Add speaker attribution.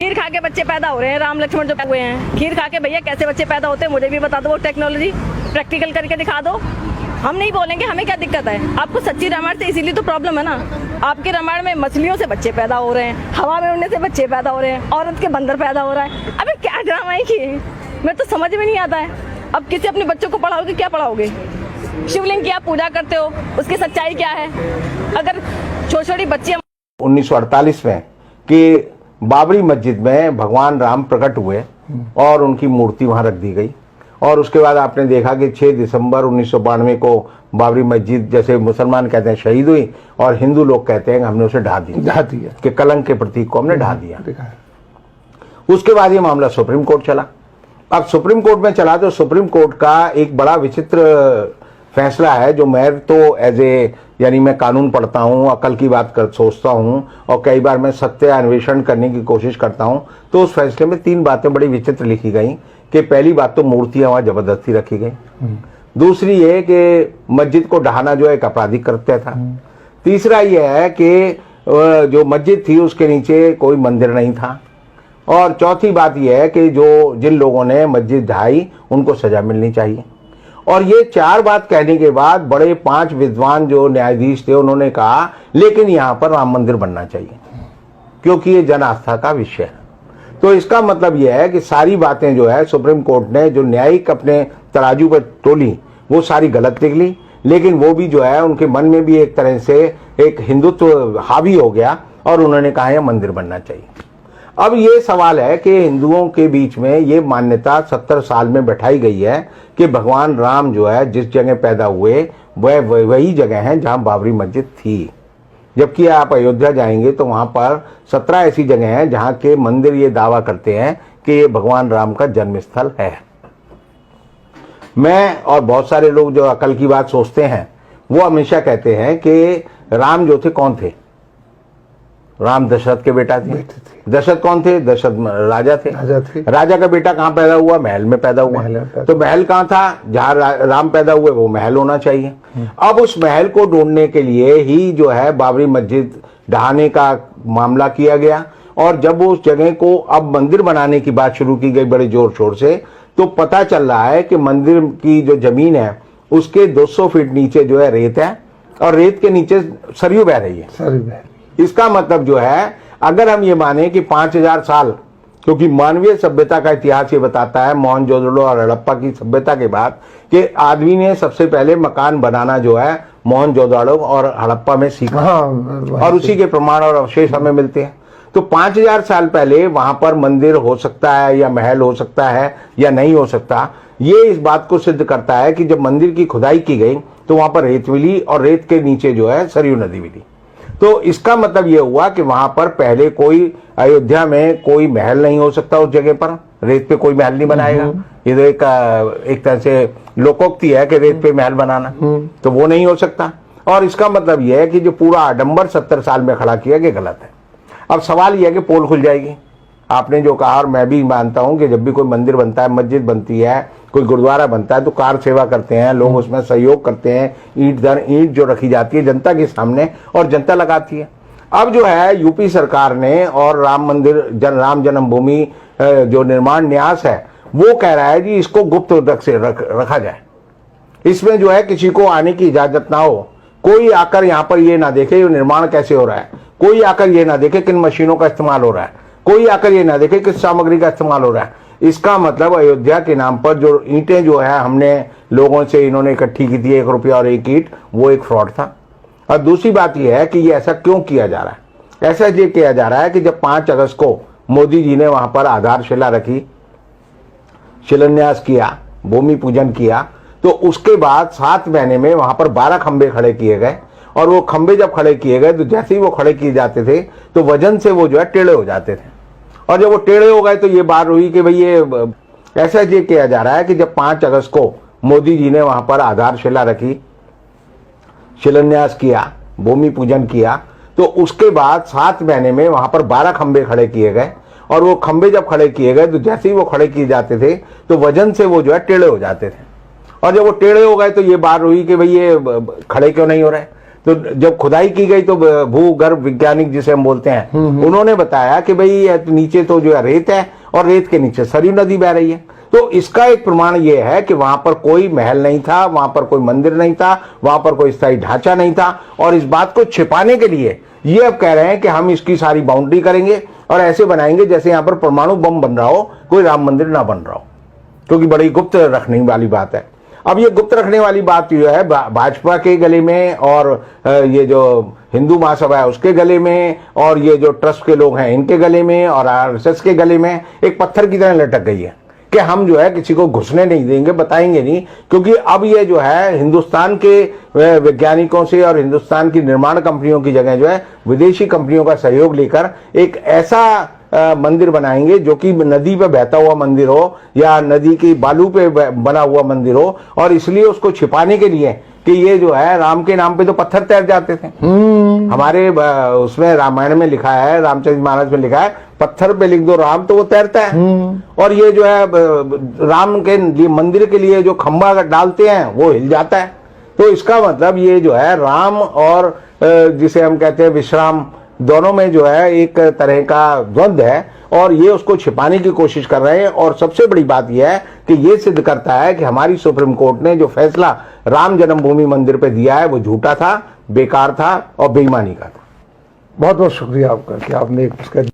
Speaker 1: खीर खा के बच्चे पैदा हो रहे हैं, राम लक्ष्मण जो हुए हैं, खीर खा के भैया कैसे बच्चे पैदा होते हैं मुझे भी बता दो, वो टेक्नोलॉजी प्रैक्टिकल करके दिखा दो। हम नहीं बोलेंगे, हमें क्या दिक्कत है। आपको सच्ची रामायण से इसीलिए तो प्रॉब्लम है ना। आपके रामायण में मछलियों से बच्चे पैदा हो रहे हैं, हवा में उड़ने से बच्चे पैदा हो रहे हैं, औरत के बंदर पैदा हो रहा है। अबे क्या ड्रामा है कि मैं तो समझ में नहीं आता है। अब किसी अपने बच्चों को पढ़ाओगे, क्या पढ़ाओगे? शिवलिंग की आप पूजा करते हो, उसकी सच्चाई क्या है? अगर छोटी छोटी बच्ची
Speaker 2: 1948 में कि बाबरी मस्जिद में भगवान राम प्रकट हुए और उनकी मूर्ति वहां रख दी गई, और उसके बाद आपने देखा कि 6 दिसंबर 1992 को बाबरी मस्जिद, जैसे मुसलमान कहते हैं शहीद हुई, और हिंदू लोग कहते हैं कि हमने उसे ढा दिया कि कलंक के प्रतीक को हमने ढा दिया। उसके बाद ये मामला सुप्रीम कोर्ट चला। अब सुप्रीम कोर्ट में चला तो सुप्रीम कोर्ट का एक बड़ा विचित्र फैसला है, जो मैं तो यानी मैं कानून पढ़ता हूँ, अकल की बात सोचता हूँ, और कई बार मैं सत्य अन्वेषण करने की कोशिश करता हूँ। तो उस फैसले में 3 बातें बड़ी विचित्र लिखी गई कि पहली बात तो मूर्तियां वहां जबरदस्ती रखी गई, दूसरी ये कि मस्जिद को ढहाना जो एक आपराधिक कृत्य था, तीसरा ये है कि जो मस्जिद थी उसके नीचे कोई मंदिर नहीं था, और चौथी बात यह है कि जिन लोगों ने मस्जिद ढहाई उनको सजा मिलनी चाहिए। और ये 4 बात कहने के बाद बड़े 5 विद्वान जो न्यायाधीश थे उन्होंने कहा लेकिन यहाँ पर राम मंदिर बनना चाहिए क्योंकि ये जन आस्था का विषय है। तो इसका मतलब यह है कि सारी बातें जो है सुप्रीम कोर्ट ने जो न्यायिक अपने तराजू पर तोली वो सारी गलत निकली, लेकिन वो भी जो है उनके मन में भी एक तरह से एक हिंदुत्व हावी हो गया और उन्होंने कहा यह मंदिर बनना चाहिए। अब ये सवाल है कि हिंदुओं के बीच में ये मान्यता 70 साल में बैठाई गई है कि भगवान राम जो है जिस जगह पैदा हुए वह वही जगह है जहां बाबरी मस्जिद थी, जबकि आप अयोध्या जाएंगे तो वहां पर 17 ऐसी जगह हैं जहां के मंदिर ये दावा करते हैं कि ये भगवान राम का जन्म स्थल है। मैं और बहुत सारे लोग जो अकल की बात सोचते हैं वो हमेशा कहते हैं कि राम जो थे कौन थे? राम दशरथ के बेटा थे। दशरथ कौन थे? दशरथ राजा थे। राजा का बेटा कहाँ पैदा हुआ? महल में पैदा हुआ। तो महल कहाँ था? जहाँ राम पैदा हुए वो महल होना चाहिए। अब उस महल को ढूंढने के लिए ही जो है बाबरी मस्जिद ढहाने का मामला किया गया, और जब उस जगह को अब मंदिर बनाने की बात शुरू की गई बड़े जोर शोर से, तो पता चल रहा है कि मंदिर की जो जमीन है उसके 200 फीट नीचे जो है रेत है, और रेत के नीचे सरयू बह रही है। इसका मतलब जो है अगर हम ये माने कि 5000 साल, क्योंकि मानवीय सभ्यता का इतिहास ये बताता है मोहनजोदड़ो और हड़प्पा की सभ्यता के बाद कि आदमी ने सबसे पहले मकान बनाना जो है मोहनजोदड़ो और हड़प्पा में सीखा, और उसी के प्रमाण और अवशेष हमें मिलते हैं। तो 5000 साल पहले वहां पर मंदिर हो सकता है या महल हो सकता है या नहीं हो सकता, ये इस बात को सिद्ध करता है कि जब मंदिर की खुदाई की गई तो वहां पर रेत मिली, और रेत के नीचे जो है सरयू नदी मिली। तो इसका मतलब यह हुआ कि वहां पर पहले कोई अयोध्या में कोई महल नहीं हो सकता, उस जगह पर रेत पे कोई महल नहीं बनाएगा। ये तो एक तरह से लोकोक्ति है कि रेत पे महल बनाना, तो वो नहीं हो सकता। और इसका मतलब यह है कि जो पूरा आडंबर 70 साल में खड़ा किया गया गलत है। अब सवाल यह है कि पोल खुल जाएगी। आपने जो कहा, और मैं भी मानता हूं कि जब भी कोई मंदिर बनता है, मस्जिद बनती है, कोई गुरुद्वारा बनता है, तो कार सेवा करते हैं लोग, उसमें सहयोग करते हैं, ईंट दर ईंट जो रखी जाती है जनता के सामने और जनता लगाती है। अब जो है यूपी सरकार ने और राम मंदिर राम जन्मभूमि जो निर्माण न्यास है वो कह रहा है कि इसको गुप्त रखा जाए, इसमें जो है किसी को आने की इजाजत ना हो, कोई आकर यहाँ पर ये ना देखे ये निर्माण कैसे हो रहा है, कोई आकर ये ना देखे किन मशीनों का इस्तेमाल हो रहा है, कोई आकर ये ना देखे किस सामग्री का इस्तेमाल हो रहा है। इसका मतलब अयोध्या के नाम पर जो ईंटें जो है हमने लोगों से इन्होंने इकट्ठी की थी, 1 रुपया और 1 ईंट, वो एक फ्रॉड था। और दूसरी बात यह है कि ये ऐसा क्यों किया जा रहा है? ऐसा ये किया जा रहा है कि जब 5 अगस्त को मोदी जी ने वहां पर आधारशिला रखी, शिलान्यास किया, भूमि पूजन किया, तो उसके बाद 7 महीने में वहां पर 12 खंबे खड़े किए गए, और वो खंबे जब खड़े किए गए तो जैसे ही वो खड़े किए जाते थे तो वजन से वो जो है टेढ़े हो जाते थे, और जब वो टेढ़े हो गए तो ये बात हुई कि भाई ये ऐसा ये किया जा रहा है कि जब 5 अगस्त को मोदी जी ने वहां पर आधारशिला रखी, शिलान्यास किया, भूमि पूजन किया, तो उसके बाद 7 महीने में वहां पर 12 खंबे खड़े किए गए, और वो खंबे जब खड़े किए गए तो जैसे ही वो खड़े किए जाते थे तो वजन से वो जो है टेढ़े हो जाते थे, और जब वो टेढ़े हो गए तो ये बात हुई कि भाई ये खड़े क्यों नहीं हो रहे। तो जब खुदाई की गई तो भूगर्भ वैज्ञानिक जिसे हम बोलते हैं उन्होंने बताया कि भाई नीचे तो जो है रेत है और रेत के नीचे सरयू नदी बह रही है। तो इसका एक प्रमाण ये है कि वहां पर कोई महल नहीं था, वहां पर कोई मंदिर नहीं था, वहां पर कोई स्थायी ढांचा नहीं था, और इस बात को छिपाने के लिए ये अब कह रहे हैं कि हम इसकी सारी बाउंड्री करेंगे और ऐसे बनाएंगे जैसे यहां पर परमाणु बम बन रहा हो, कोई राम मंदिर ना बन रहा हो, क्योंकि बड़ी गुप्त रखने वाली बात है। अब ये गुप्त रखने वाली बात जो है भाजपा के गले में और ये जो हिंदू महासभा है उसके गले में और ये जो ट्रस्ट के लोग हैं इनके गले में और आरएसएस के गले में एक पत्थर की तरह लटक गई है कि हम जो है किसी को घुसने नहीं देंगे, बताएंगे नहीं, क्योंकि अब ये जो है हिंदुस्तान के वैज्ञानिकों से और हिंदुस्तान की निर्माण कंपनियों की जगह जो है विदेशी कंपनियों का सहयोग लेकर एक ऐसा मंदिर बनाएंगे जो कि नदी पे बहता हुआ मंदिर हो या नदी की बालू पे बना हुआ मंदिर हो, और इसलिए उसको छिपाने के लिए कि ये जो है राम के नाम पे तो पत्थर तैर जाते थे। हमारे उसमें रामायण में लिखा है, रामचरितमानस में लिखा है, पत्थर पे लिख दो राम तो वो तैरता है। और ये जो है राम के लिए मंदिर के लिए जो खंबा डालते हैं वो हिल जाता है। तो इसका मतलब ये जो है राम और जिसे हम कहते हैं विश्राम, दोनों में जो है एक तरह का द्वंद्व है और ये उसको छिपाने की कोशिश कर रहे हैं। और सबसे बड़ी बात यह है कि ये सिद्ध करता है कि हमारी सुप्रीम कोर्ट ने जो फैसला राम जन्मभूमि मंदिर पे दिया है वो झूठा था, बेकार था और बेईमानी का था।
Speaker 3: बहुत बहुत शुक्रिया आपका कि आपने एक